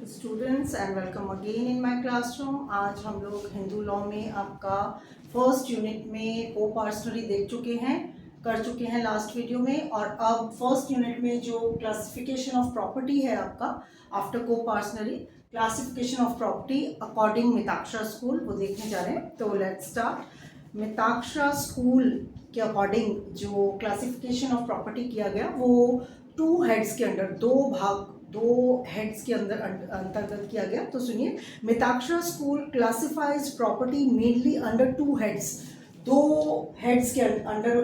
Students and welcome again in my classroom. आज हम लोग हिंदू लॉ में आपका फर्स्ट यूनिट में को पार्सनरी देख चुके हैं, कर चुके हैं लास्ट वीडियो में। और अब फर्स्ट यूनिट में जो क्लासिफिकेशन ऑफ प्रॉपर्टी है आपका after coparcenary, classification of property according Mitakshara school, वो देखने जा रहे हैं। तो लेट्स स्टार्ट। मिताक्षरा स्कूल के अकॉर्डिंग जो क्लासिफिकेशन ऑफ प्रॉपर्टी किया गया वो टू हेड्स के अंडर, दो हेड्स के अंदर अंतर्गत किया गया। तो सुनिए, Mitakshara school classifies property mainly under two heads. दो हेड्स के अंडर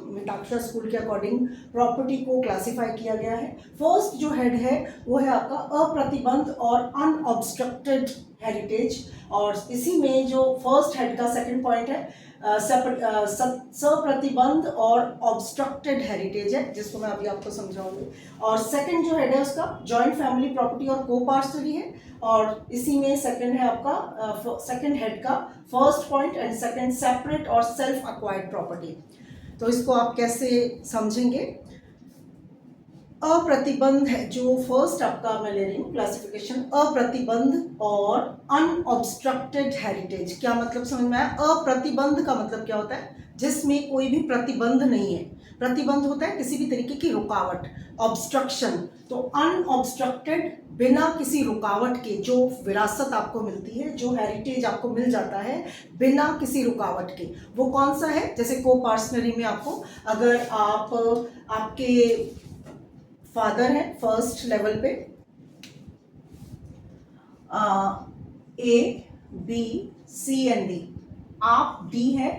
मिताक्षरा स्कूल के अकॉर्डिंग प्रॉपर्टी को क्लासिफाई किया गया है। फर्स्ट जो हेड है वो है आपका अप्रतिबंध और अनऑब्स्ट्रक्टेड हेरिटेज। और इसी में जो फर्स्ट हेड का सेकंड पॉइंट है सप्रतिबंध और ऑब्स्ट्रक्टेड हेरिटेज है, जिसको मैं अभी आपको समझाऊंगी। और सेकंड जो हेड है उसका जॉइंट फैमिली प्रॉपर्टी और को पार्सनरी है। और इसी में सेकंड है आपका सेकंड हेड का first point and second separate और सेल्फ अक्वायर्ड प्रॉपर्टी। तो इसको आप कैसे समझेंगे? अप्रतिबंध है जो फर्स्ट आपका मैं ले रही हूँ क्लासिफिकेशन, अप्रतिबंध और अनऑब्स्ट्रक्टेड हेरिटेज। क्या मतलब समझ में आया? अप्रतिबंध का मतलब क्या होता है? जिसमें कोई भी प्रतिबंध नहीं है। प्रतिबंध होता है किसी भी तरीके की रुकावट, ऑब्स्ट्रक्शन। तो अनऑब्स्ट्रक्टेड, बिना किसी रुकावट के जो विरासत आपको मिलती है, जो हेरिटेज आपको मिल जाता है बिना किसी रुकावट के, वो कौन सा है? जैसे को पार्सनरी में आपको, अगर आपके फादर है फर्स्ट लेवल पे, A B C and D, आप डी है,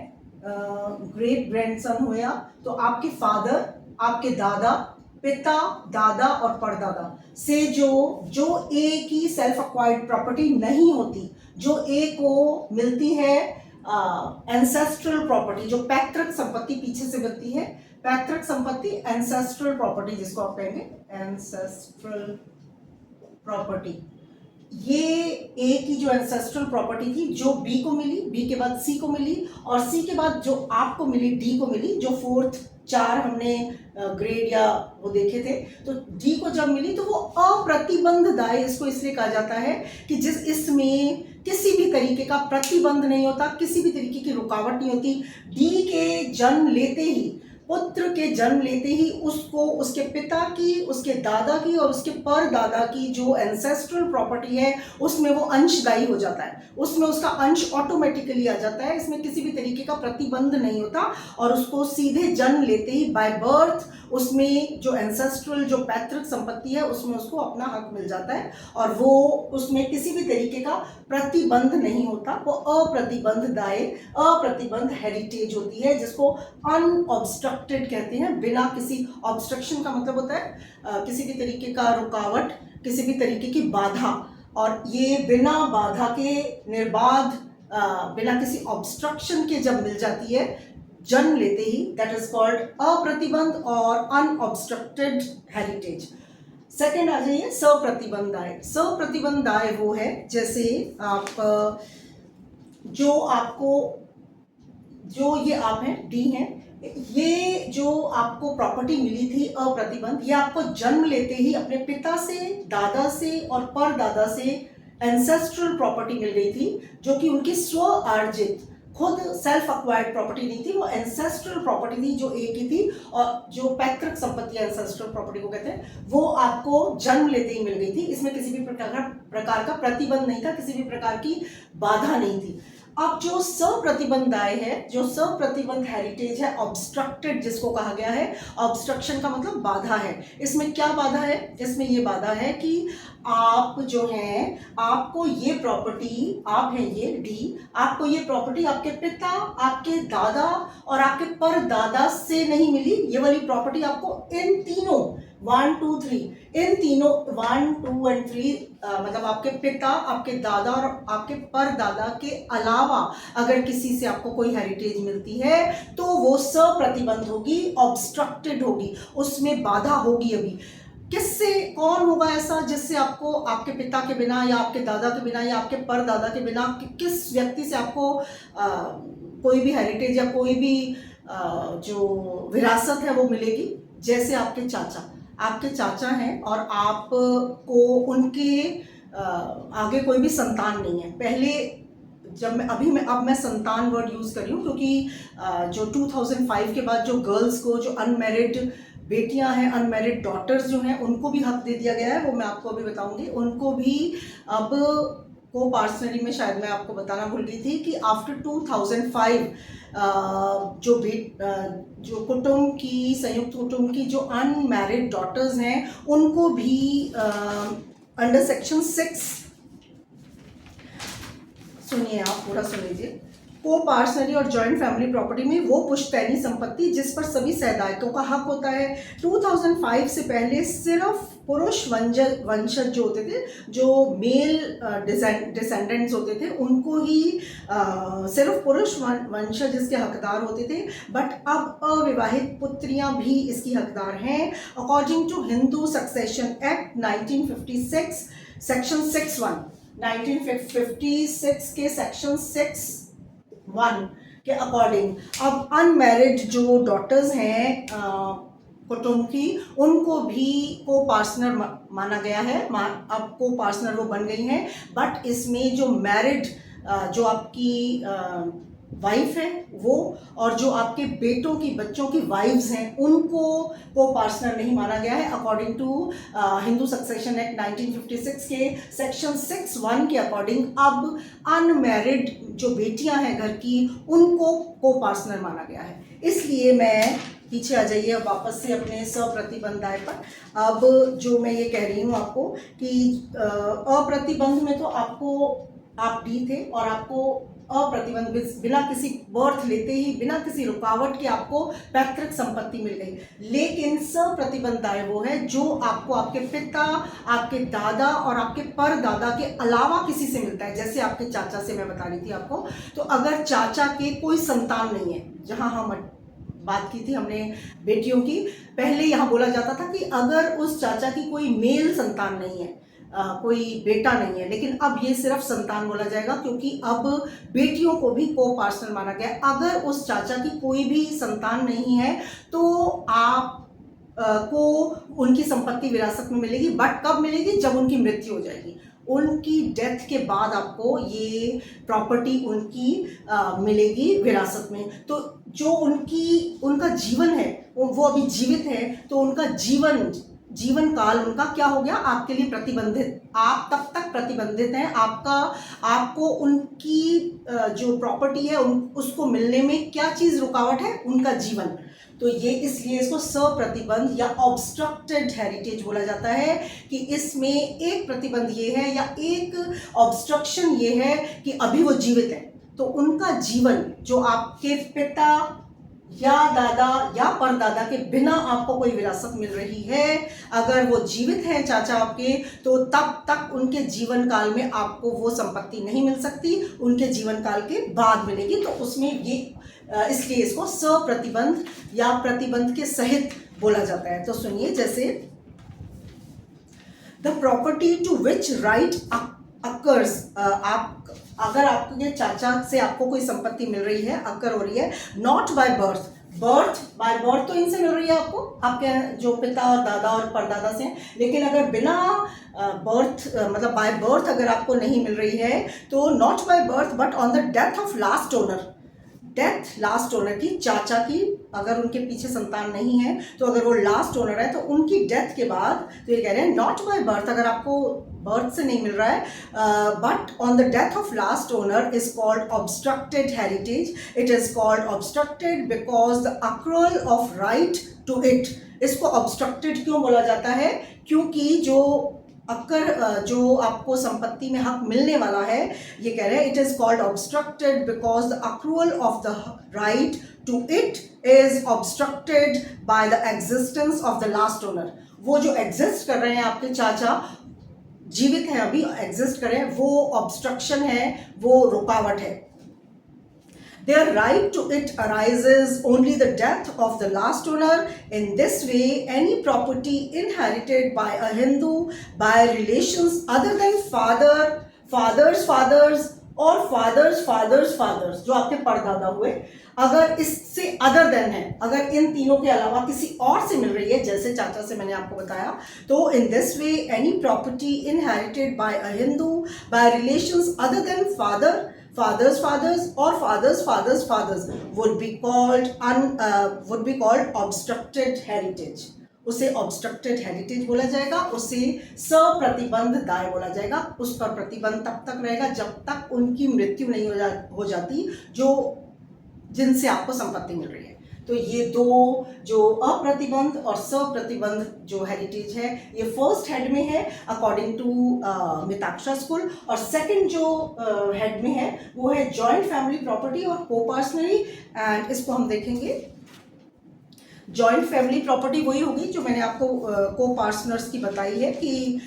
ग्रेट ग्रैंडसन हो या, तो आपके फादर, आपके दादा, पिता, दादा और परदादा से जो ए की सेल्फ एक्वायर्ड प्रॉपर्टी नहीं होती, जो ए को मिलती है एंसेस्ट्रल प्रॉपर्टी, जो पैतृक संपत्ति पीछे से मिलती है, पैतृक संपत्ति, एंसेस्ट्रल प्रॉपर्टी जिसको आप कहेंगे एंसेस्ट्रल प्रॉपर्टी। ये ए की जो एंसेस्ट्रल प्रॉपर्टी थी, जो बी को मिली, बी के बाद सी को मिली, और सी के बाद जो आपको मिली डी को मिली, जो फोर्थ चार हमने ग्रेड या वो देखे थे। तो डी को जब मिली तो वो अप्रतिबंध दाय, इसको इसलिए कहा जाता है कि जिस इसमें किसी भी तरीके का प्रतिबंध नहीं होता, किसी भी तरीके की रुकावट नहीं होती। डी के जन्म लेते ही, पुत्र के जन्म लेते ही उसको उसके पिता की, उसके दादा की और उसके परदादा की जो एंसेस्ट्रल प्रॉपर्टी है उसमें वो अंशदायी हो जाता है, उसमें उसका अंश ऑटोमेटिकली आ जाता है। इसमें किसी भी तरीके का प्रतिबंध नहीं होता और उसको सीधे जन्म लेते ही बाय बर्थ उसमें जो एंसेस्ट्रल, जो पैतृक संपत्ति है उसमें उसको अपना हक मिल जाता है और वो उसमें किसी भी तरीके का प्रतिबंध नहीं होता। वो अप्रतिबंध दाय, अप्रतिबंध हेरिटेज होती है, जिसको अनऑब्स्ट्रक्टेड कहते हैं। बिना किसी, ऑब्स्ट्रक्शन का मतलब होता है किसी भी तरीके का रुकावट, किसी भी तरीके की बाधा, और ये बिना बाधा के, निर्बाध, बिना किसी ऑब्स्ट्रक्शन के जब मिल जाती है जन्म लेते ही, दैट इज कॉल्ड अप्रतिबंध और अनऑब्स्ट्रक्टेड हेरिटेज। सेकेंड आ जाइए सप्रतिबंध दाय। सप्रतिबंध दाय वो है जैसे आप जो ये आप हैं डी हैं, ये जो आपको प्रॉपर्टी मिली थी अप्रतिबंध, ये आपको जन्म लेते ही अपने पिता से, दादा से और परदादा से एंसेस्ट्रल प्रॉपर्टी मिल गई थी, जो कि उनकी स्व अर्जित, खुद सेल्फ अक्वायर्ड प्रॉपर्टी नहीं थी, वो एंसेस्ट्रल प्रॉपर्टी थी जो ए की थी। और जो पैतृक संपत्ति एंसेस्ट्रल प्रॉपर्टी को कहते हैं, वो आपको जन्म लेते ही मिल गई थी। इसमें किसी भी प्रकार का प्रतिबंध नहीं था, किसी भी प्रकार की बाधा नहीं थी। अब जो सप्रतिबंध दाय है, जो सप्रतिबंध हेरिटेज है, ऑब्स्ट्रक्टेड जिसको कहा गया है, ऑब्स्ट्रक्शन का मतलब बाधा है। इसमें क्या बाधा है? इसमें ये बाधा है कि आप जो हैं, आपको ये प्रॉपर्टी, आप हैं ये डी, आपको ये प्रॉपर्टी आपके पिता, आपके दादा और आपके परदादा से नहीं मिली। ये वाली प्रॉपर्टी आपको इन तीनों 1 2 3, इन तीनों 1 2 एंड 3, मतलब आपके पिता, आपके दादा और आपके परदादा के अलावा अगर किसी से आपको कोई हेरिटेज मिलती है तो वो सप्रतिबंध होगी, ऑब्स्ट्रक्टेड होगी, उसमें बाधा होगी। अभी किससे, कौन होगा ऐसा जिससे आपको, आपके पिता के बिना या आपके दादा के बिना या आपके परदादा के बिना, किस व्यक्ति से आपको कोई भी हेरिटेज या कोई भी जो विरासत है वो मिलेगी? जैसे आपके चाचा हैं और आपको उनके आगे कोई भी संतान नहीं है। पहले अब मैं संतान वर्ड यूज़ कर रही हूँ क्योंकि जो 2005 के बाद जो गर्ल्स को, जो अनमैरिड बेटियां हैं, अनमैरिड डॉटर्स जो हैं, उनको भी हक दे दिया गया है। वो मैं आपको अभी बताऊंगी। उनको भी अब को पार्सनली में शायद मैं आपको बताना भूल गई थी कि आफ्टर 2005 जो कुटुंब की, संयुक्त कुटुंब की जो अनमैरिड डॉटर्स हैं, उनको भी अंडर सेक्शन 6, सुनिए आप पूरा सुन लीजिए, को पार्सनली और जॉइंट फैमिली प्रॉपर्टी में वो पुश्तैनी संपत्ति जिस पर सभी सहदायित्वों का हक होता है। 2005 से पहले सिर्फ पुरुष वंशज जो होते थे, जो मेल डिसेंडेंट्स होते थे, उनको ही सिर्फ पुरुष वंशज इसके हकदार होते थे। बट अब अविवाहित पुत्रियां भी इसकी हकदार हैं। According to Hindu succession act 1956 section 6(1), 1956 के सेक्शन 6(1) के अकॉर्डिंग अब अनमैरिड जो डॉटर्स हैं कुटुंब की, उनको भी को पार्टनर माना गया है। अब को पार्टनर वो बन गई हैं। बट इसमें जो मैरिड जो आपकी वाइफ है वो, और जो आपके बेटों की, बच्चों की वाइफ्स हैं, उनको को पार्टनर नहीं माना गया है। According to Hindu succession act 1956 के सेक्शन 6(1) के अकॉर्डिंग अब अनमैरिड जो बेटियां हैं घर की, उनको को पार्टनर माना गया है। इसलिए मैं पीछे आ जाइए अब वापस से अपने सप्रतिबंध आय पर। अब जो मैं ये कह रही हूँ आपको कि अप्रतिबंध में तो आपको आप डी थे और आपको अप्रतिबंध बिना किसी बर्थ लेते ही, बिना किसी रुकावट के आपको पैतृक संपत्ति मिल गई। लेकिन सप्रतिबंध आय वो है जो आपको आपके पिता, आपके दादा और आपके परदादा के अलावा किसी से मिलता है। जैसे आपके चाचा से मैं बता रही थी आपको, तो अगर चाचा के कोई संतान नहीं है, जहां हम बात की थी हमने बेटियों की, पहले यहाँ बोला जाता था कि अगर उस चाचा की कोई मेल संतान नहीं है, कोई बेटा नहीं है, लेकिन अब ये सिर्फ संतान बोला जाएगा क्योंकि अब बेटियों को भी को पार्टनर माना गया है। अगर उस चाचा की कोई भी संतान नहीं है तो आप को उनकी संपत्ति विरासत में मिलेगी। बट कब मिलेगी? जब उनकी मृत्यु हो जाएगी। उनकी डेथ के बाद आपको ये प्रॉपर्टी उनकी मिलेगी विरासत में। तो जो उनका जीवन है, वो अभी जीवित है, तो उनका जीवन काल उनका क्या हो गया? आपके लिए प्रतिबंधित। आप तब तक प्रतिबंधित हैं। आपको उनकी जो प्रॉपर्टी है उसको मिलने में क्या चीज रुकावट है? उनका जीवन। तो ये इसलिए इसको सप्रतिबंध या ऑब्स्ट्रक्टेड हेरिटेज बोला जाता है कि इसमें एक प्रतिबंध ये है या एक ऑब्स्ट्रक्शन ये है कि अभी वो जीवित है, तो उनका जीवन जो आपके पिता या दादा या परदादा के बिना आपको कोई विरासत मिल रही है, अगर वो जीवित हैं चाचा आपके, तो तब तक उनके जीवन काल में आपको वो संपत्ति नहीं मिल सकती, उनके जीवन काल के बाद मिलेगी। तो उसमें ये इसलिए इसको सप्रतिबंध या प्रतिबंध के सहित बोला जाता है। तो सुनिए, जैसे the property to which right accrues, अगर आपके चाचा से आपको कोई संपत्ति मिल रही है, अकर हो रही है, not by birth, by birth तो इनसे मिल रही है आपको, आपके जो पिता और दादा और परदादा से, लेकिन अगर बिना बर्थ मतलब बाय बर्थ अगर आपको नहीं मिल रही है, तो not by birth but on the death of last owner, death last owner की, चाचा की अगर उनके पीछे संतान नहीं है, तो अगर वो लास्ट ओनर है तो उनकी डेथ के बाद, तो ये कह रहे हैं नॉट बाय बर्थ, अगर आपको बर्थ से नहीं मिल रहा है, but on the death of last owner is called obstructed heritage. It is called obstructed because the accrual of right to it. इसको ऑब्स्ट्रक्टेड क्यों बोला जाता है? क्योंकि जो जो आपको संपत्ति में हक मिलने वाला है, ये कह रहे हैं it is called obstructed because the accrual of the right to it is obstructed by the existence of the last owner. वो जो एग्जिस्ट कर रहे हैं आपके चाचा, जीवित हैं अभी, एग्जिस्ट कर रहे हैं, वो ऑब्स्ट्रक्शन है, वो रुकावट है। Their right to it arises only the death of the last owner. In this way, any property inherited by a Hindu by relations other than fathers or fathers, जो आपके परदादा हुए, अगर इस से अदर देन है, अगर इन तीनों के अलावा किसी और से मिल रही है, जैसे चाचा से मैंने आपको बताया, तो in this way any property inherited by a Hindu by relations other than father's fathers or father's fathers would be called obstructed heritage. उसे ऑब्स्ट्रक्टेड हेरिटेज बोला जाएगा, उसे सप्रतिबंध दाय बोला जाएगा। उस पर प्रतिबंध तब तक रहेगा जब तक उनकी मृत्यु नहीं हो जाती जो जिनसे आपको संपत्ति मिल रही है। तो ये दो जो अप्रतिबंध और सप्रतिबंध जो हेरिटेज है, ये फर्स्ट हेड में है अकॉर्डिंग टू मिताक्षरा स्कूल, और सेकंड जो हेड में है वो है जॉइंट फैमिली प्रॉपर्टी और कोपार्सनरी। एंड इसको हम देखेंगे, जॉइंट फैमिली प्रॉपर्टी वही होगी जो मैंने आपको को-पार्टनर्स की बताई है कि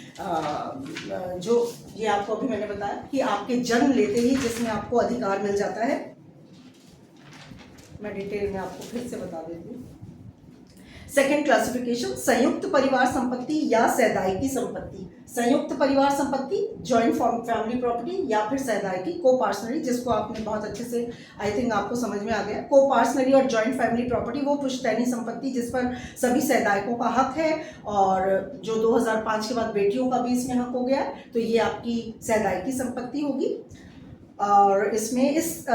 जो ये आपको अभी मैंने बताया कि आपके जन्म लेते ही जिसमें आपको अधिकार मिल जाता है। मैं डिटेल में आपको फिर से बता देती हूँ। सेकेंड क्लासिफिकेशन, संयुक्त परिवार संपत्ति या सैदाई संपत्ति। संयुक्त परिवार संपत्ति जॉइंट फैमिली प्रॉपर्टी या फिर सैदाई को-पार्सनरी, जिसको आपने बहुत अच्छे से आई थिंक आपको समझ में आ गया। को-पार्सनरी और जॉइंट फैमिली प्रॉपर्टी वो पुश्तैनी संपत्ति जिस पर सभी सैदायकों का हक है, और जो 2005 के बाद बेटियों का भी इसमें हक हो गया, तो ये आपकी सैदाई की संपत्ति होगी। और इसमें इस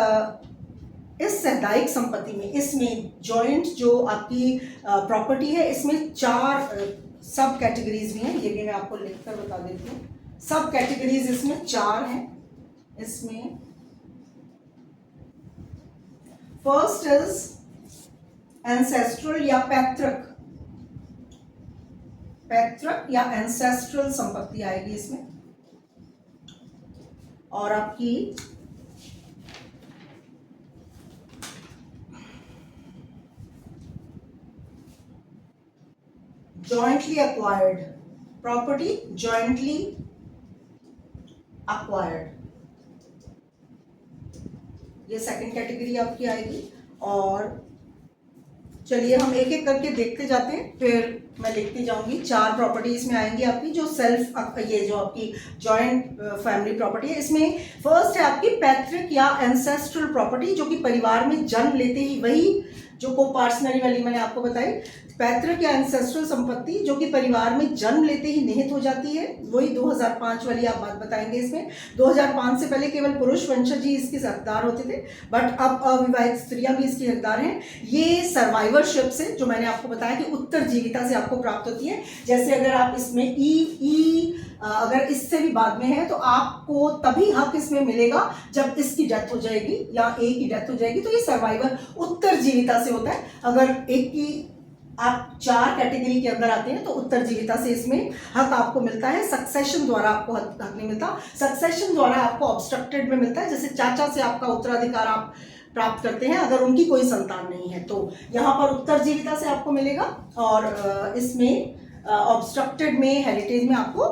सैदाइक संपत्ति में, इसमें जॉइंट जो आपकी प्रॉपर्टी है, इसमें 4 सब कैटेगरीज भी हैं। ये भी मैं आपको लिखकर बता देती हूँ। सब कैटेगरीज इसमें 4 हैं। इसमें फर्स्ट इज एंसेस्ट्रल या पैतृक या एंसेस्ट्रल संपत्ति आएगी इसमें, और आपकी jointly acquired property, jointly acquired, ये सेकंड कैटेगरी आपकी आएगी। और चलिए हम एक एक करके देखते जाते हैं, फिर मैं लिखती जाऊंगी। 4 प्रॉपर्टी इसमें आएंगी आपकी जो ये जो आपकी जॉइंट फैमिली प्रॉपर्टी है। इसमें फर्स्ट है आपकी पैतृक या एंसेस्ट्रल प्रॉपर्टी, जो कि परिवार में जन्म लेते ही, वही जो को-पार्सनरी वाली मैंने आपको बताई, पैतृक या एंसेस्ट्रल संपत्ति जो कि परिवार में जन्म लेते ही निहित हो जाती है, वही 2005 वाली आप बात बताएंगे। इसमें 2005 से पहले केवल पुरुष वंशज ही इसके हकदार होते थे, बट अब अविवाहित स्त्रियां भी इसकी हकदार हैं। ये सर्वाइवरशिप से, जो मैंने आपको बताया कि उत्तरजीविता से आपको प्राप्त होती है। जैसे अगर आप इसमें अगर इससे भी बाद में है तो आपको तभी हक इसमें मिलेगा जब इसकी डेथ हो जाएगी या ए की डेथ हो जाएगी। तो ये सर्वाइवर उत्तरजीविता से होता है। अगर एक की आप 4 कैटेगरी के अंदर आते हैं तो उत्तरजीविता से इसमें हक आपको मिलता है। सक्सेशन द्वारा आपको हक नहीं मिलता। सक्सेशन द्वारा आपको ऑब्स्ट्रक्टेड में मिलता है। जैसे चाचा से आपका उत्तराधिकार आप प्राप्त करते हैं अगर उनकी कोई संतान नहीं है, तो यहाँ पर उत्तरजीविता से आपको मिलेगा। और इसमें ऑब्स्ट्रक्टेड में, हेरिटेज में आपको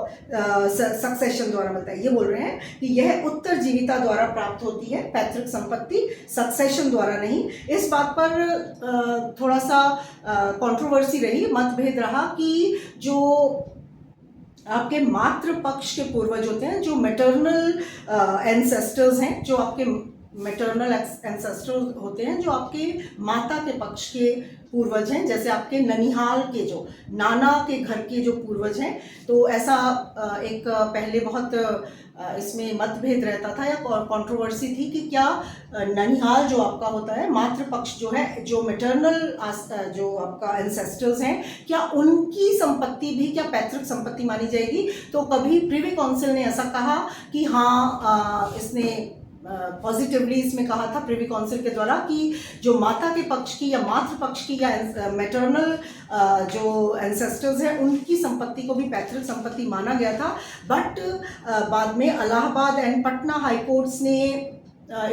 सक्सेशन द्वारा मिलता है। ये बोल रहे हैं कि यह उत्तरजीविता द्वारा प्राप्त होती है पैतृक संपत्ति, सक्सेशन द्वारा नहीं। इस बात पर थोड़ा सा कंट्रोवर्सी रही, मतभेद रहा कि जो आपके मातृ पक्ष के पूर्वज होते हैं, जो मैटरनल एंसेस्टर्स हैं, जो आपके मैटरनल एंसेस्टर्स होते हैं, जो आपके माता के पक्ष के पूर्वज हैं, जैसे आपके ननिहाल के जो नाना के घर के जो पूर्वज हैं, तो ऐसा एक पहले बहुत इसमें मतभेद रहता था या कंट्रोवर्सी थी कि क्या ननिहाल जो आपका होता है, मातृ पक्ष जो है, जो मैटरनल जो आपका एंसेस्टर्स हैं, क्या उनकी संपत्ति भी क्या पैतृक संपत्ति मानी जाएगी। तो कभी प्रिवी काउंसिल ने ऐसा कहा कि हाँ, इसने पॉजिटिवली इसमें कहा था प्रिवी काउंसिल के द्वारा कि जो माता के पक्ष की या मातृ पक्ष की या मैटरनल जो एंसेस्टर्स हैं उनकी संपत्ति को भी पैतृक संपत्ति माना गया था। बट बाद में Allahabad and Patna high courts ने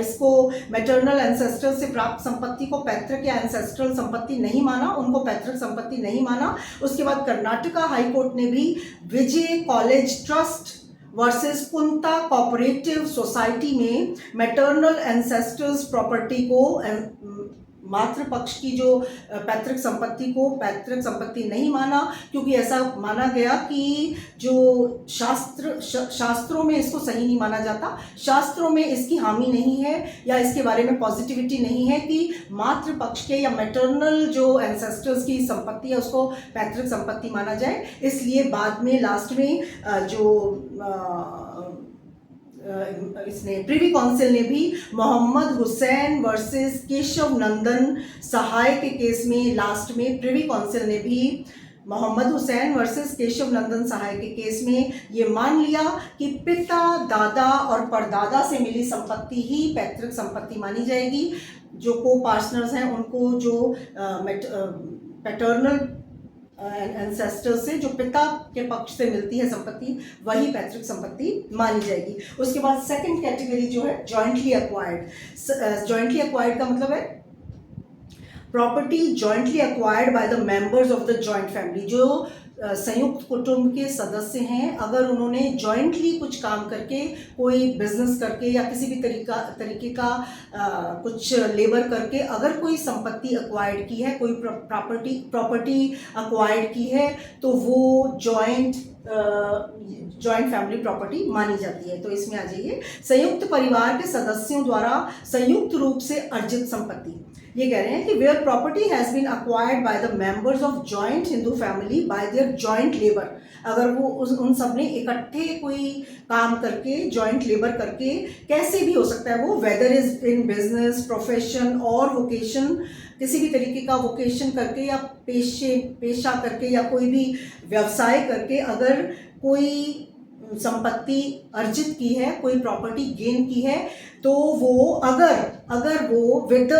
इसको मैटरनल एंसेस्टर से प्राप्त संपत्ति को पैतृक या एंसेस्ट्रल संपत्ति नहीं माना, उनको पैतृक संपत्ति नहीं माना। उसके बाद कर्नाटका हाई कोर्ट ने भी विजय कॉलेज ट्रस्ट वर्सेस कुंता कोऑपरेटिव सोसाइटी में मैटरनल एंसेस्टर्स प्रॉपर्टी को मातृ पक्ष की जो पैतृक संपत्ति को पैतृक संपत्ति नहीं माना, क्योंकि ऐसा माना गया कि जो शास्त्रों में इसको सही नहीं माना जाता, शास्त्रों में इसकी हामी नहीं है या इसके बारे में पॉजिटिविटी नहीं है कि मातृ पक्ष के या मैटरनल जो एंसेस्टर्स की संपत्ति है उसको पैतृक संपत्ति माना जाए। इसलिए बाद में लास्ट में इसने प्रिवी काउंसिल ने भी मोहम्मद हुसैन वर्सेस केशव नंदन सहाय के केस में लास्ट में प्रिवी काउंसिल ने भी मोहम्मद हुसैन वर्सेस केशव नंदन सहाय के केस में ये मान लिया कि पिता, दादा और परदादा से मिली संपत्ति ही पैतृक संपत्ति मानी जाएगी। जो को पार्टनर्स हैं उनको जो पैटर्नल एंसेस्टर्स से जो पिता के पक्ष से मिलती है संपत्ति वही पैतृक संपत्ति मानी जाएगी। उसके बाद सेकंड कैटेगरी जो है जॉइंटली एक्वायर्ड। जॉइंटली एक्वायर्ड का मतलब है property jointly acquired by the members of the joint family. जो संयुक्त कुटुंब के सदस्य हैं, अगर उन्होंने जॉइंटली कुछ काम करके, कोई बिजनेस करके या किसी भी तरीके का कुछ लेबर करके अगर कोई संपत्ति एक्वायर्ड की है, कोई प्रॉपर्टी एक्वायर्ड की है, तो वो जॉइंट फैमिली प्रॉपर्टी मानी जाती है। तो इसमें आ जाइए संयुक्त परिवार के सदस्यों द्वारा संयुक्त रूप से अर्जित संपत्ति। ये कह रहे हैं कि where property has been acquired by the members of joint Hindu family by their joint labour. अगर वो उन सब ने इकट्ठे कोई काम करके, जॉइंट लेबर करके, कैसे भी हो सकता है वो, whether is in business, profession और वोकेशन, किसी भी तरीके का वोकेशन करके या पेशा करके या कोई भी व्यवसाय करके अगर कोई संपत्ति अर्जित की है, कोई प्रॉपर्टी गेन की है, तो वो अगर वो with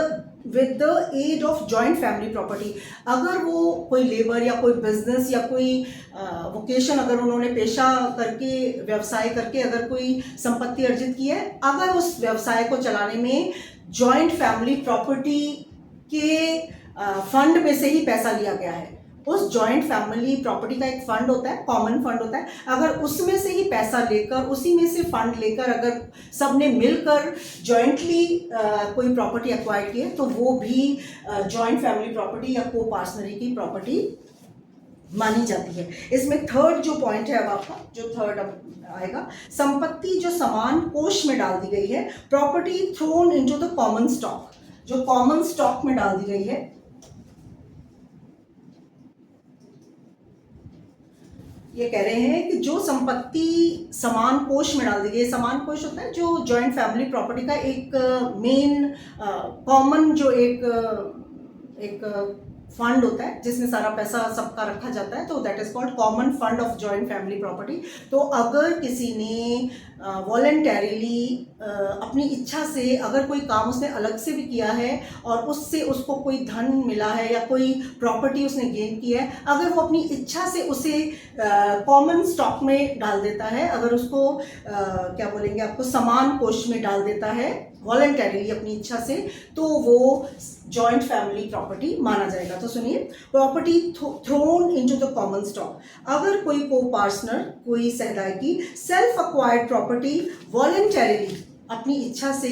the aid of joint family property, अगर वो कोई लेबर या कोई बिजनेस या कोई वोकेशन, अगर उन्होंने पेशा करके, व्यवसाय करके अगर कोई संपत्ति अर्जित की है, अगर उस व्यवसाय को चलाने में जॉइंट फैमिली प्रॉपर्टी के फंड में से ही पैसा लिया गया है, उस जॉइंट फैमिली प्रॉपर्टी का एक फंड होता है, कॉमन फंड होता है, अगर उसमें से ही पैसा लेकर, उसी में से फंड लेकर अगर सबने मिलकर जॉइंटली कोई प्रॉपर्टी एक्वायर की है, तो वो भी जॉइंट फैमिली प्रॉपर्टी या को पार्टनरी की प्रॉपर्टी मानी जाती है। इसमें थर्ड जो पॉइंट है, अब आपका जो थर्ड आएगा, संपत्ति जो समान कोष में डाल दी गई है, property throne into the common stock, जो कॉमन स्टॉक में डाल दी गई है। ये कह रहे हैं कि जो संपत्ति समान कोष में डाल दी गई, समान कोष होता है जो जॉइंट फैमिली प्रॉपर्टी का एक मेन कॉमन जो एक फंड होता है जिसमें सारा पैसा सबका रखा जाता है, तो that is called common fund of joint family property. तो अगर किसी ने वॉलंटरीली अपनी इच्छा से अगर कोई काम उसने अलग से भी किया है और उससे उसको कोई धन मिला है या कोई प्रॉपर्टी उसने गेन की है, अगर वो अपनी इच्छा से उसे कॉमन स्टॉक में डाल देता है, अगर उसको क्या बोलेंगे आपको, समान कोष में डाल देता है वॉलंटरीली अपनी इच्छा से, तो वो जॉइंट फैमिली प्रॉपर्टी माना जाएगा। तो सुनिए, property throne into the common stock, अगर कोई को पार्टनर, कोई सहदायकी सेल्फ अक्वायर्ड प्रॉपर्टी वॉलंटरीली अपनी इच्छा से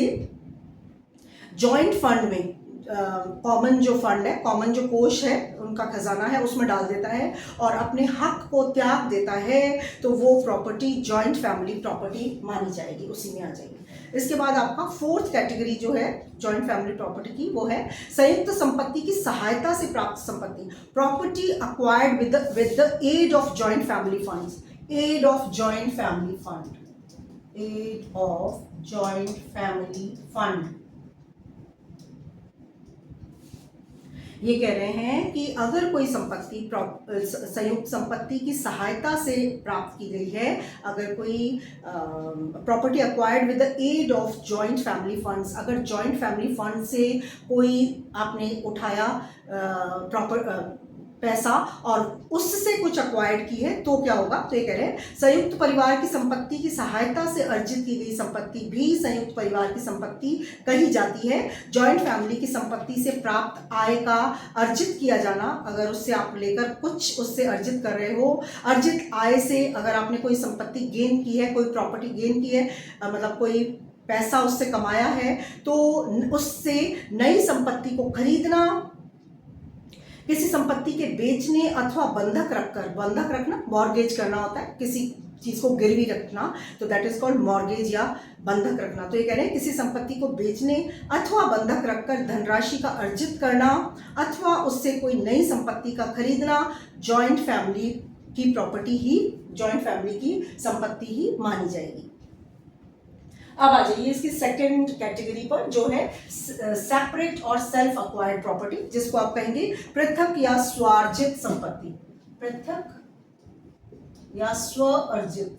जॉइंट फंड में, कॉमन जो फंड है, कॉमन जो कोष है, उनका खजाना है, उसमें डाल देता है और अपने हक को त्याग देता है, तो वो प्रॉपर्टी जॉइंट फैमिली प्रॉपर्टी मानी जाएगी, उसी में आ जाएगी। इसके बाद आपका फोर्थ कैटेगरी जो है जॉइंट फैमिली प्रॉपर्टी की, वो है संयुक्त संपत्ति की सहायता से प्राप्त संपत्ति, property acquired with the aid of joint family funds, aid of joint family fund, aid of joint family fund. ये कह रहे हैं कि अगर कोई संपत्ति संयुक्त संपत्ति की सहायता से प्राप्त की गई है, अगर कोई property acquired with the aid of joint family funds, अगर जॉइंट फैमिली फंड से कोई आपने उठाया पैसा और उससे कुछ अक्वायर्ड की है, तो क्या होगा, तो ये कह रहे हैं संयुक्त परिवार की संपत्ति की सहायता से अर्जित की गई संपत्ति भी संयुक्त परिवार की संपत्ति कही जाती है। जॉइंट फैमिली की संपत्ति से प्राप्त आय का अर्जित किया जाना, अगर उससे आप लेकर कुछ उससे अर्जित कर रहे हो, अर्जित आय से अगर आपने कोई संपत्ति गेन की है, कोई प्रॉपर्टी गेन की है, मतलब कोई पैसा उससे कमाया है, तो उससे नई संपत्ति को खरीदना, किसी संपत्ति के बेचने अथवा बंधक रखकर, बंधक रखना मॉर्गेज करना होता है, किसी चीज को गिरवी रखना, तो दैट इज कॉल्ड मॉर्गेज या बंधक रखना। तो ये कह रहे हैं किसी संपत्ति को बेचने अथवा बंधक रखकर धनराशि का अर्जित करना अथवा उससे कोई नई संपत्ति का खरीदना जॉइंट फैमिली की प्रॉपर्टी ही, जॉइंट फैमिली की संपत्ति ही मानी जाएगी। अब आ जाइए इसकी सेकंड कैटेगरी पर, जो है सेपरेट और सेल्फ अक्वायर्ड प्रॉपर्टी, जिसको आप कहेंगे पृथक या स्वार्जित संपत्ति। पृथक या स्वार्जित,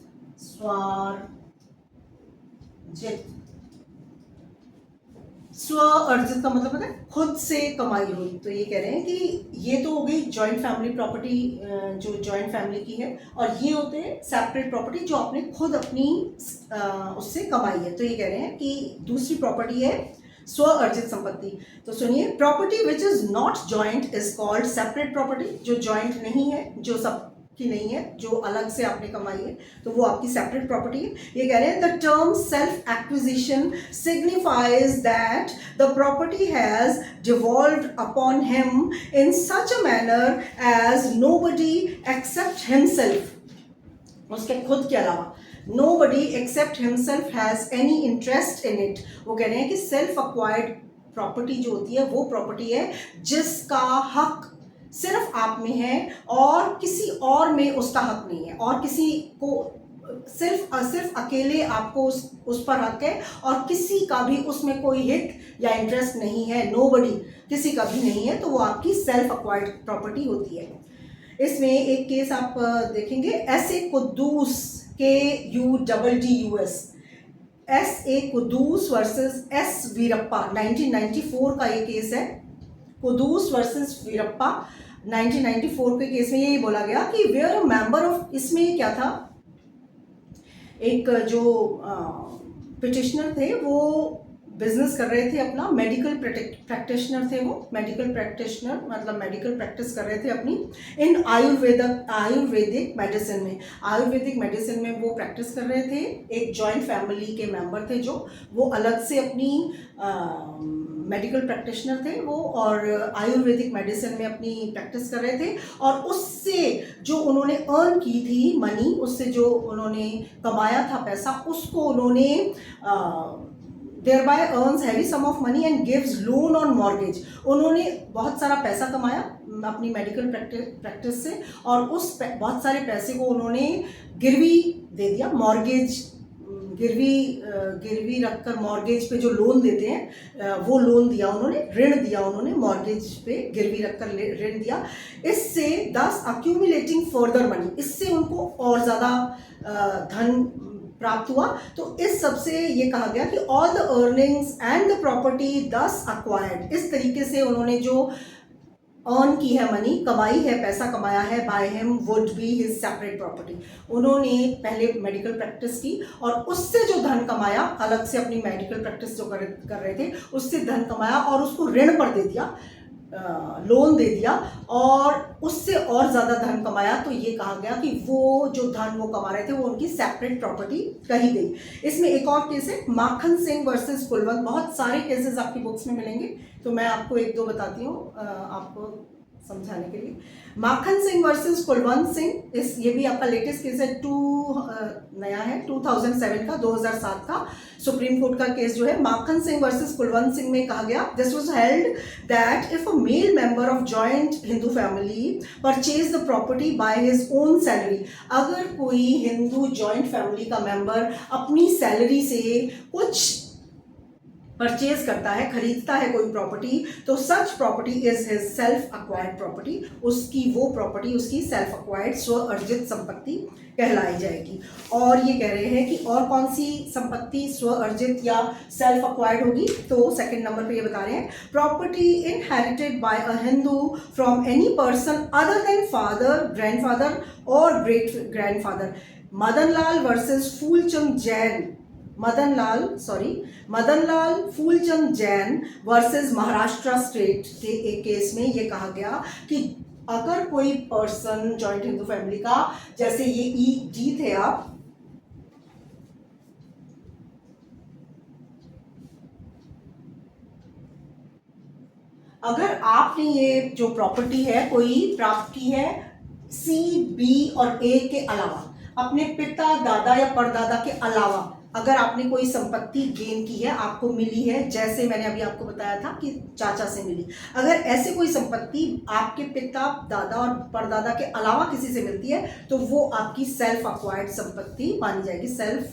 स्वार्जित का मतलब है खुद से कमाई हुई। तो ये कह रहे हैं कि ये तो हो गई जॉइंट फैमिली प्रॉपर्टी, जो जॉइंट फैमिली की है, और ये होते हैं सेपरेट प्रॉपर्टी जो आपने खुद अपनी उससे कमाई है। तो ये कह रहे हैं कि दूसरी प्रॉपर्टी है स्व अर्जित संपत्ति। तो सुनिए, property which is not joint is called separate property. जो जॉइंट नहीं है, जो सब की नहीं है, जो अलग से आपने कमाई है, तो वो आपकी सेपरेट प्रॉपर्टी है। ये कह रहे हैं the term self acquisition signifies that the property has devolved upon him in such a manner as nobody except himself, उसके खुद के अलावा nobody except himself has any interest in it। वो कह रहे हैं कि सेल्फ अक्वायर्ड प्रॉपर्टी जो होती है वो प्रॉपर्टी है जिसका हक सिर्फ आप में है और किसी और में उसका हक नहीं है, और किसी को सिर्फ अकेले आपको उस पर हक है और किसी का भी उसमें कोई हित या इंटरेस्ट नहीं है, नोबडी, किसी का भी नहीं है, तो वो आपकी सेल्फ अक्वायर्ड प्रॉपर्टी होती है। इसमें एक केस आप देखेंगे, एस.ए. Quddus, KUDDUS, S.A. Quddus versus S. Veerappa, 1994 का ये केस है। कुद्दूस वर्सेस वीरप्पा 1994 के केस में यही बोला गया कि वेयर अ मेंबर ऑफ, इसमें क्या था, एक जो पिटिशनर थे वो बिजनेस कर रहे थे अपना, मेडिकल प्रैक्टिशनर थे वो, मेडिकल प्रैक्टिशनर मतलब मेडिकल प्रैक्टिस कर रहे थे अपनी इन आयुर्वेदिक मेडिसिन में, आयुर्वेदिक मेडिसिन में वो प्रैक्टिस कर रहे थे। एक जॉइंट फैमिली के मेंबर थे जो, वो अलग से अपनी मेडिकल प्रैक्टिशनर थे वो, और आयुर्वेदिक मेडिसिन में अपनी प्रैक्टिस कर रहे थे, और उससे जो उन्होंने अर्न की थी मनी, उससे जो उन्होंने कमाया था पैसा, उसको उन्होंने thereby earns heavy sum of money and gives loan on mortgage। उन्होंने बहुत सारा पैसा कमाया अपनी मेडिकल प्रैक्टिस से, और उस बहुत सारे पैसे को उन्होंने गिरवी दे दिया, मॉर्गेज, गिरवी रखकर मॉर्गेज पे जो लोन देते हैं वो लोन दिया उन्होंने, ऋण दिया उन्होंने, मॉर्गेज पे गिरवी रखकर ऋण दिया। इससे दस अक्यूमुलेटिंग फर्दर मनी, इससे उनको और ज़्यादा धन प्राप्त हुआ। तो इस सब से ये कहा गया कि all the earnings and the property दस अक्वायर्ड, इस तरीके से उन्होंने जो अर्न की है मनी, कमाई है, पैसा कमाया है by him, would be his separate property. उन्होंने पहले मेडिकल प्रैक्टिस की और उससे जो धन कमाया, अलग से अपनी मेडिकल प्रैक्टिस जो कर रहे थे उससे धन कमाया और उसको ऋण पर दे दिया, लोन दे दिया, और उससे और ज़्यादा धन कमाया, तो ये कहा गया कि वो जो धन वो कमा रहे थे वो उनकी सेपरेट प्रॉपर्टी कही गई। इसमें एक और केस है, माखन सिंह वर्सेस कुलवंत। बहुत सारे केसेस आपकी बुक्स में मिलेंगे, तो मैं आपको एक दो बताती हूँ आपको समझाने के लिए। माखन सिंह वर्सेस कुलवंत सिंह, इस ये भी आपका लेटेस्ट केस है, नया है 2007 का, 2007 का सुप्रीम कोर्ट का केस जो है, माखन सिंह वर्सेस कुलवंत सिंह में कहा गया, this was held that if a male member of joint Hindu family purchase the property by his own salary, अगर कोई हिंदू जॉइंट फैमिली का मेंबर अपनी सैलरी से कुछ परचेज करता है, खरीदता है कोई प्रॉपर्टी, तो सच property is his self acquired property, उसकी वो प्रॉपर्टी उसकी सेल्फ अक्वायर्ड स्व अर्जित संपत्ति कहलाई जाएगी। और ये कह रहे हैं कि और कौन सी संपत्ति स्व अर्जित या सेल्फ अक्वायर्ड होगी, तो सेकंड नंबर पे ये बता रहे हैं, property inherited by a Hindu from any person other than father, grandfather और great grandfather. Madanlal versus Phoolchand Jain, Madanlal Phoolchand Jain versus Maharashtra state के एक केस में ये कहा गया कि अगर कोई पर्सन जॉइंट हिंदू फैमिली का, जैसे ये ई जी थे आप, अगर आपने ये जो प्रॉपर्टी है कोई प्राप्त की है सी, बी और ए के अलावा, अपने पिता, दादा या परदादा के अलावा अगर आपने कोई संपत्ति गेन की है, आपको मिली है, जैसे मैंने अभी आपको बताया था कि चाचा से मिली, अगर ऐसे कोई संपत्ति आपके पिता, दादा और परदादा के अलावा किसी से मिलती है तो वो आपकी सेल्फ अक्वायर्ड संपत्ति मानी जाएगी, सेल्फ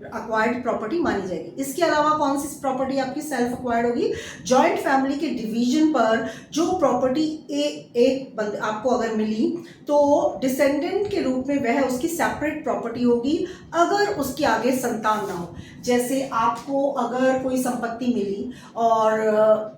अक्वायर्ड प्रॉपर्टी मानी जाएगी। इसके अलावा कौन सी प्रॉपर्टी आपकी सेल्फ अक्वायर्ड होगी? जॉइंट फैमिली के डिवीजन पर जो प्रॉपर्टी एक बंदे आपको अगर मिली तो डिसेंडेंट के रूप में वह उसकी सेपरेट प्रॉपर्टी होगी अगर उसके आगे संतान ना हो। जैसे आपको अगर कोई संपत्ति मिली और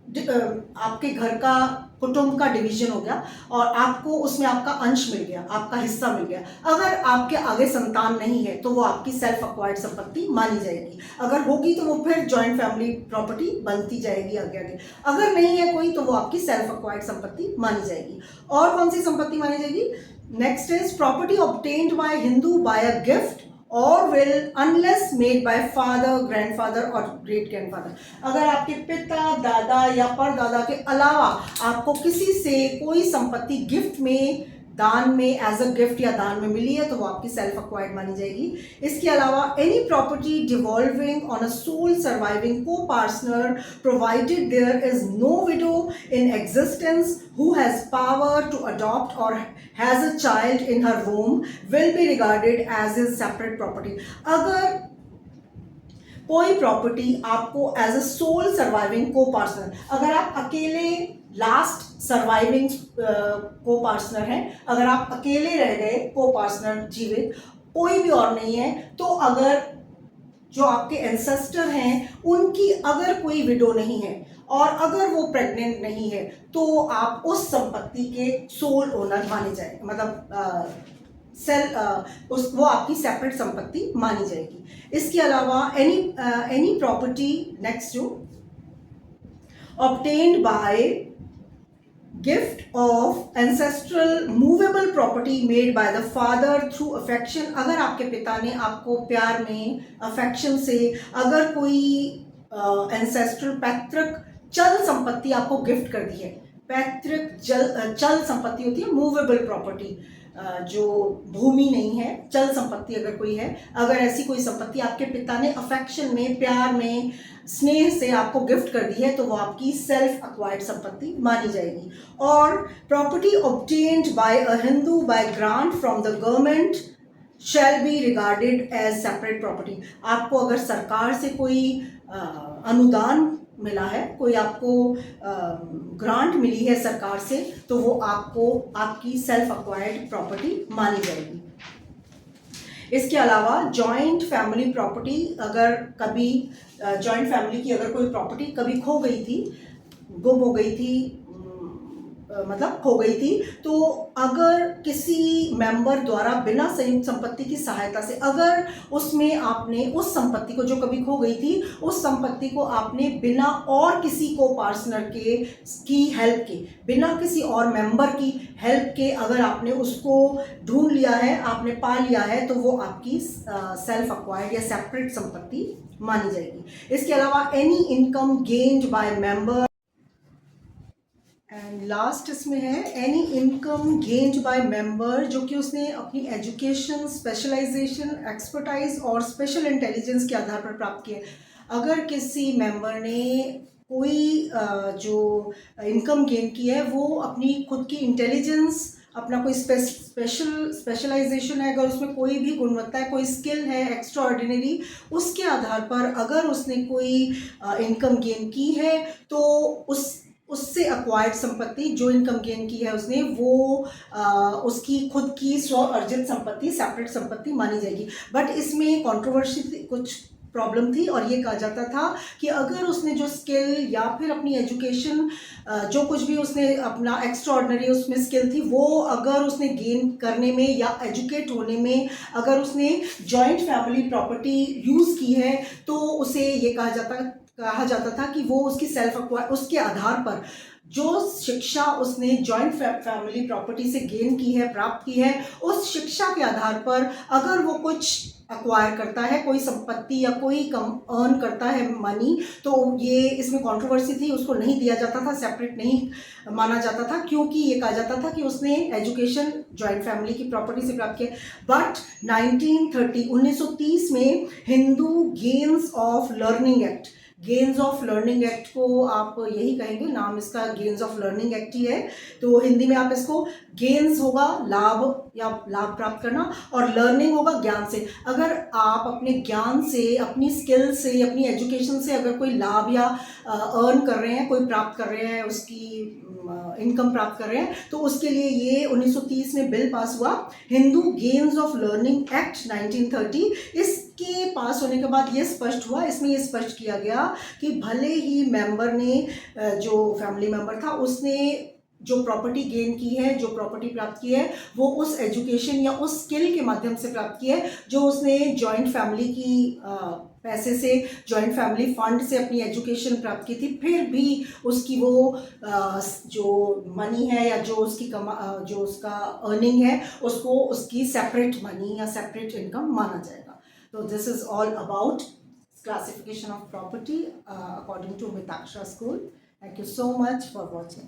आपके घर का कुटुंब का डिवीजन हो गया और आपको उसमें आपका अंश मिल गया, आपका हिस्सा मिल गया, अगर आपके आगे संतान नहीं है तो वो आपकी सेल्फ अक्वायर्ड संपत्ति मानी जाएगी। अगर होगी तो वो फिर जॉइंट फैमिली प्रॉपर्टी बनती जाएगी आगे आगे। अगर नहीं है कोई तो वो आपकी सेल्फ अक्वायर्ड संपत्ति मानी जाएगी। और कौन सी संपत्ति मानी जाएगी? Next is property obtained by Hindu by a gift और will unless made by father, grandfather और ग्रेट ग्रैंडफादर। अगर आपके पिता, दादा या परदादा के अलावा आपको किसी से कोई संपत्ति गिफ्ट में, दान में, एज अ गिफ्ट या दान में मिली है तो वो आपकी सेल्फ अक्वायर्ड मानी जाएगी। इसके अलावा any property devolving on a sole surviving co-partner provided there is no widow in existence who has power to adopt or has a child in her womb will be regarded as his separate property। अगर कोई property आपको as a sole surviving को partner, अगर आप अकेले last surviving को partner हैं, अगर आप अकेले रह गए को पार्टनर जीवित, कोई भी और नहीं है, तो अगर जो आपके एंसेस्टर हैं उनकी अगर कोई विडो नहीं है और अगर वो प्रेग्नेंट नहीं है तो आप उस संपत्ति के सोल ओनर माने जाए, मतलब वो आपकी सेपरेट संपत्ति मानी जाएगी। इसके अलावा एनी प्रॉपर्टी नेक्स्ट जो obtained by gift of ancestral movable property made by the father through affection, अगर आपके पिता ने आपको प्यार में, अफेक्शन से अगर कोई एंसेस्ट्रल पैतृक चल संपत्ति आपको गिफ्ट कर दी है। पैतृक चल संपत्ति होती है मूवेबल प्रॉपर्टी, जो भूमि नहीं है, चल संपत्ति अगर कोई है, अगर ऐसी कोई संपत्ति आपके पिता ने अफेक्शन में, प्यार में, स्नेह से आपको गिफ्ट कर दी है तो वो आपकी सेल्फ अक्वायर्ड संपत्ति मानी जाएगी। और property obtained by a Hindu by grant from the government shall be regarded as separate property. आपको अगर सरकार से कोई अनुदान मिला है, कोई आपको ग्रांट मिली है सरकार से, तो वो आपको आपकी सेल्फ अक्वायर्ड प्रॉपर्टी मानी जाएगी। इसके अलावा जॉइंट फैमिली प्रॉपर्टी, अगर कभी जॉइंट फैमिली की अगर कोई प्रॉपर्टी कभी खो गई थी, गुम हो गई थी, मतलब खो गई थी, तो अगर किसी मेंबर द्वारा बिना संयुक्त संपत्ति की सहायता से अगर उसमें आपने उस संपत्ति को, जो कभी खो गई थी, उस संपत्ति को आपने बिना और किसी को पार्टनर के की हेल्प के, बिना किसी और मेंबर की हेल्प के अगर आपने उसको ढूंढ लिया है, आपने पा लिया है, तो वो आपकी सेल्फ अक्वायर्ड या सेपरेट संपत्ति मानी जाएगी। इसके अलावा any income gained by member, and last इसमें है any income gained by member जो कि उसने अपनी एजुकेशन, स्पेशलाइजेशन, एक्सपर्टाइज और स्पेशल इंटेलिजेंस के आधार पर प्राप्त किया। अगर किसी मेंबर ने कोई जो इनकम गेन की है वो अपनी खुद की इंटेलिजेंस, अपना कोई स्पेशलाइजेशन है, अगर उसमें कोई भी गुणवत्ता है, कोई स्किल है एक्स्ट्रा ऑर्डिनरी, उसके आधार पर अगर उसने कोई इनकम गेन की है तो उससे अक्वायर्ड संपत्ति, जो इनकम गेन की है उसने, वो उसकी खुद की स्व अर्जित संपत्ति, सेपरेट संपत्ति मानी जाएगी। बट इसमें कंट्रोवर्सी कुछ प्रॉब्लम थी और ये कहा जाता था कि अगर उसने जो स्किल या फिर अपनी एजुकेशन, जो कुछ भी उसने अपना एक्स्ट्रा ऑर्डिनरी उसमें स्किल थी, वो अगर उसने गेन करने में या एजुकेट होने में अगर उसने जॉइंट फैमिली प्रॉपर्टी यूज़ की है तो उसे ये कहा जाता था कि वो उसकी सेल्फ अक्वायर, उसके आधार पर जो शिक्षा उसने जॉइंट फैमिली प्रॉपर्टी से गेन की है, प्राप्त की है, उस शिक्षा के आधार पर अगर वो कुछ अक्वायर करता है, कोई संपत्ति या कोई कम अर्न करता है मनी, तो ये इसमें कंट्रोवर्सी थी, उसको नहीं दिया जाता था, सेपरेट नहीं माना जाता था, क्योंकि ये कहा जाता था कि उसने एजुकेशन जॉइंट फैमिली की प्रॉपर्टी से प्राप्त किया। बट 1930 में Hindu gains of learning act, gains of learning act को आप यही कहेंगे, नाम इसका गेन्स ऑफ लर्निंग एक्ट ही है, तो हिंदी में आप इसको, गेन्स होगा लाभ या लाभ प्राप्त करना, और लर्निंग होगा ज्ञान से। अगर आप अपने ज्ञान से, अपनी स्किल से, अपनी एजुकेशन से अगर कोई लाभ या अर्न कर रहे हैं, कोई प्राप्त कर रहे हैं, उसकी इनकम प्राप्त कर रहे हैं, तो उसके लिए ये 1930 में बिल पास हुआ, Hindu gains of learning act 1930। इसके पास होने के बाद ये स्पष्ट हुआ, इसमें ये स्पष्ट किया गया कि भले ही मेंबर ने, जो फैमिली मेंबर था, उसने जो प्रॉपर्टी गेन की है, जो प्रॉपर्टी प्राप्त की है, वो उस एजुकेशन या उस स्किल के माध्यम से प्राप्त की है जो उसने जॉइंट फैमिली की पैसे से, जॉइंट फैमिली फंड से अपनी एजुकेशन प्राप्त की थी, फिर भी उसकी वो जो मनी है या जो उसकी जो उसका अर्निंग है, उसको उसकी सेपरेट मनी या सेपरेट इनकम माना जाएगा। तो this is all about classification of property according to Mitaksha School. Thank you so much for watching.